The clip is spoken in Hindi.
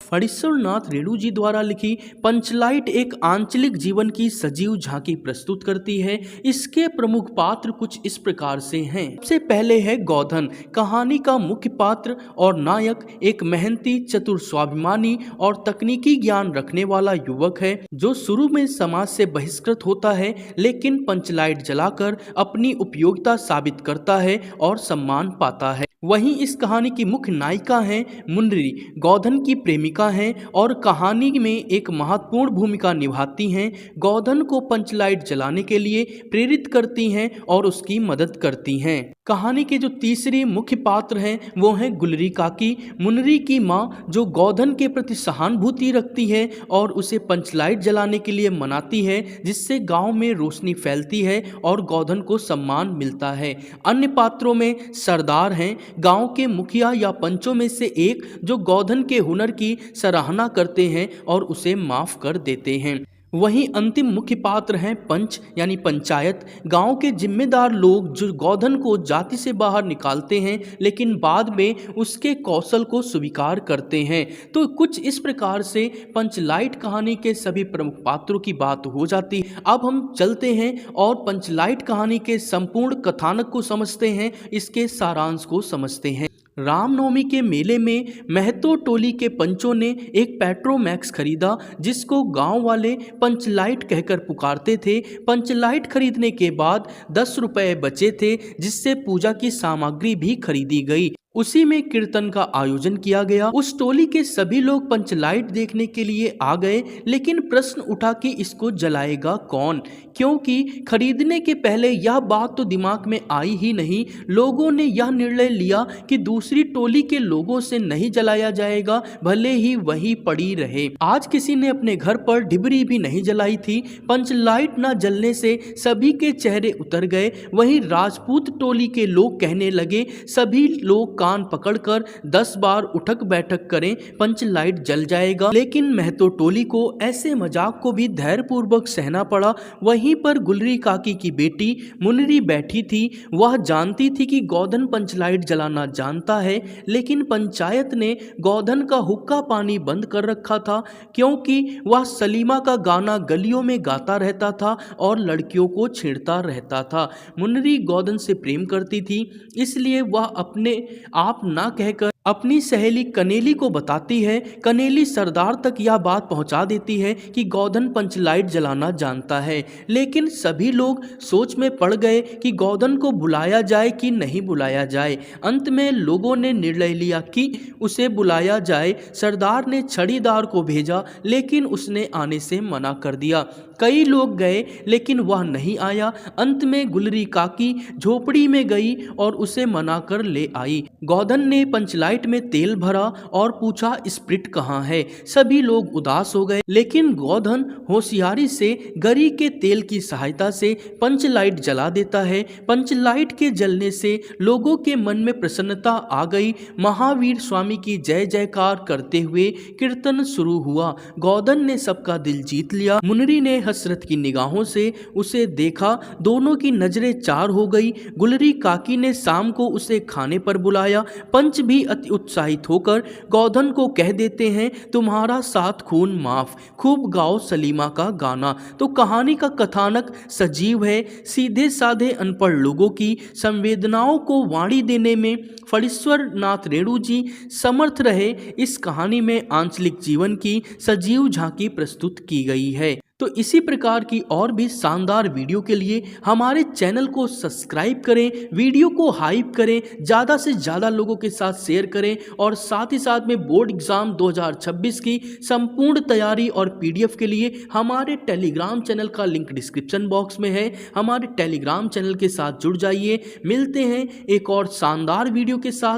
फणीश्वरनाथ रेणु जी द्वारा लिखी पंचलाइट एक आंचलिक जीवन की सजीव झांकी प्रस्तुत करती है। इसके प्रमुख पात्र कुछ इस प्रकार से हैं। सबसे पहले है गोधन। कहानी का मुख्य पात्र और नायक एक मेहनती, चतुर, स्वाभिमानी और तकनीकी ज्ञान रखने वाला युवक है जो शुरू में समाज से बहिष्कृत होता है, लेकिन पंचलाइट जलाकर अपनी उपयोगिता साबित करता है और सम्मान पाता है। वहीं इस कहानी की मुख्य नायिका हैं मुन्नरी, गोधन की प्रेमिका हैं और कहानी में एक महत्वपूर्ण भूमिका निभाती हैं। गोधन को पंचलाइट जलाने के लिए प्रेरित करती हैं और उसकी मदद करती हैं। कहानी के जो तीसरे मुख्य पात्र हैं वो हैं गुलरी काकी, मुन्नरी की माँ, जो गोधन के प्रति सहानुभूति रखती है और उसे पंचलाइट जलाने के लिए मनाती है, जिससे गांव में रोशनी फैलती है और गोधन को सम्मान मिलता है। अन्य पात्रों में सरदार हैं, गांव के मुखिया या पंचों में से एक, जो गोधन के हुनर की सराहना करते हैं और उसे माफ कर देते हैं। वहीं अंतिम मुख्य पात्र हैं पंच यानी पंचायत, गांव के जिम्मेदार लोग जो गोधन को जाति से बाहर निकालते हैं, लेकिन बाद में उसके कौशल को स्वीकार करते हैं। तो कुछ इस प्रकार से पंचलाइट कहानी के सभी प्रमुख पात्रों की बात हो जाती है। अब हम चलते हैं और पंचलाइट कहानी के संपूर्ण कथानक को समझते हैं, इसके सारांश को समझते हैं। रामनवमी के मेले में महतो टोली के पंचों ने एक पेट्रोमैक्स खरीदा, जिसको गांव वाले पंचलाइट कहकर पुकारते थे। पंचलाइट खरीदने के बाद 10 रुपए बचे थे, जिससे पूजा की सामग्री भी खरीदी गई। उसी में कीर्तन का आयोजन किया गया। उस टोली के सभी लोग पंचलाइट देखने के लिए आ गए, लेकिन प्रश्न उठा कि इसको जलाएगा कौन, क्योंकि खरीदने के पहले यह बात तो दिमाग में आई ही नहीं। लोगों ने यह निर्णय लिया कि दूसरी टोली के लोगों से नहीं जलाया जाएगा, भले ही वही पड़ी रहे। आज किसी ने अपने घर पर डिबरी भी नहीं जलाई थी। पंचलाइट न जलने से सभी के चेहरे उतर गए। वहीं राजपूत टोली के लोग कहने लगे, सभी लोग कान पकड़कर 10 बार उठक बैठक करें, पंचलाइट जल जाएगा। लेकिन महतो टोली को ऐसे मजाक को भी धैर्यपूर्वक सहना पड़ा। वहीं पर गुलरी काकी की बेटी मुन्नरी बैठी थी। वह जानती थी कि गोधन पंचलाइट जलाना जानता है, लेकिन पंचायत ने गोधन का हुक्का पानी बंद कर रखा था, क्योंकि वह सलीमा का गाना गलियों में गाता रहता था और लड़कियों को छेड़ता रहता था। मुन्नरी गोधन से प्रेम करती थी, इसलिए वह अपने आप ना कहकर अपनी सहेली कनेली को बताती है। कनेली सरदार तक यह बात पहुंचा देती है कि गोधन पंचलाइट जलाना जानता है, लेकिन सभी लोग सोच में पड़ गए कि गोधन को बुलाया जाए कि नहीं बुलाया जाए। अंत में लोगों ने निर्णय लिया कि उसे बुलाया जाए। सरदार ने छड़ीदार को भेजा, लेकिन उसने आने से मना कर दिया। कई लोग गए, लेकिन वह नहीं आया। अंत में गुलरी काकी झोपड़ी में गई और उसे मना कर ले आई। गोधन ने पंचलाइट में तेल भरा और पूछा, स्प्रिट कहाँ है? सभी लोग उदास हो गए, लेकिन गोधन होशियारी से गरी के तेल की सहायता से पंचलाइट जला देता है। पंचलाइट के जलने से लोगों के मन में प्रसन्नता आ गई। महावीर स्वामी की जय जयकार करते हुए कीर्तन शुरू हुआ। गोधन ने सबका दिल जीत लिया। मुन्नरी ने हसरत की निगाहों से उसे देखा, दोनों की नजरें चार हो गई। गुलरी काकी ने शाम को उसे खाने पर बुलाया। पंच भी अति उत्साहित होकर गोधन को कह देते हैं, तुम्हारा 7 खून माफ, खूब गाओ सलीमा का गाना। तो कहानी का कथानक सजीव है। सीधे साधे अनपढ़ लोगों की संवेदनाओं को वाणी देने में फणीश्वरनाथ रेणु जी समर्थ रहे। इस कहानी में आंचलिक जीवन की सजीव झांकी प्रस्तुत की गई है। तो इसी प्रकार की और भी शानदार वीडियो के लिए हमारे चैनल को सब्सक्राइब करें, वीडियो को हाइप करें, ज़्यादा से ज़्यादा लोगों के साथ शेयर करें और साथ ही साथ में बोर्ड एग्ज़ाम 2026 की संपूर्ण तैयारी और पीडीएफ के लिए हमारे टेलीग्राम चैनल का लिंक डिस्क्रिप्शन बॉक्स में है। हमारे टेलीग्राम चैनल के साथ जुड़ जाइए। मिलते हैं एक और शानदार वीडियो के साथ।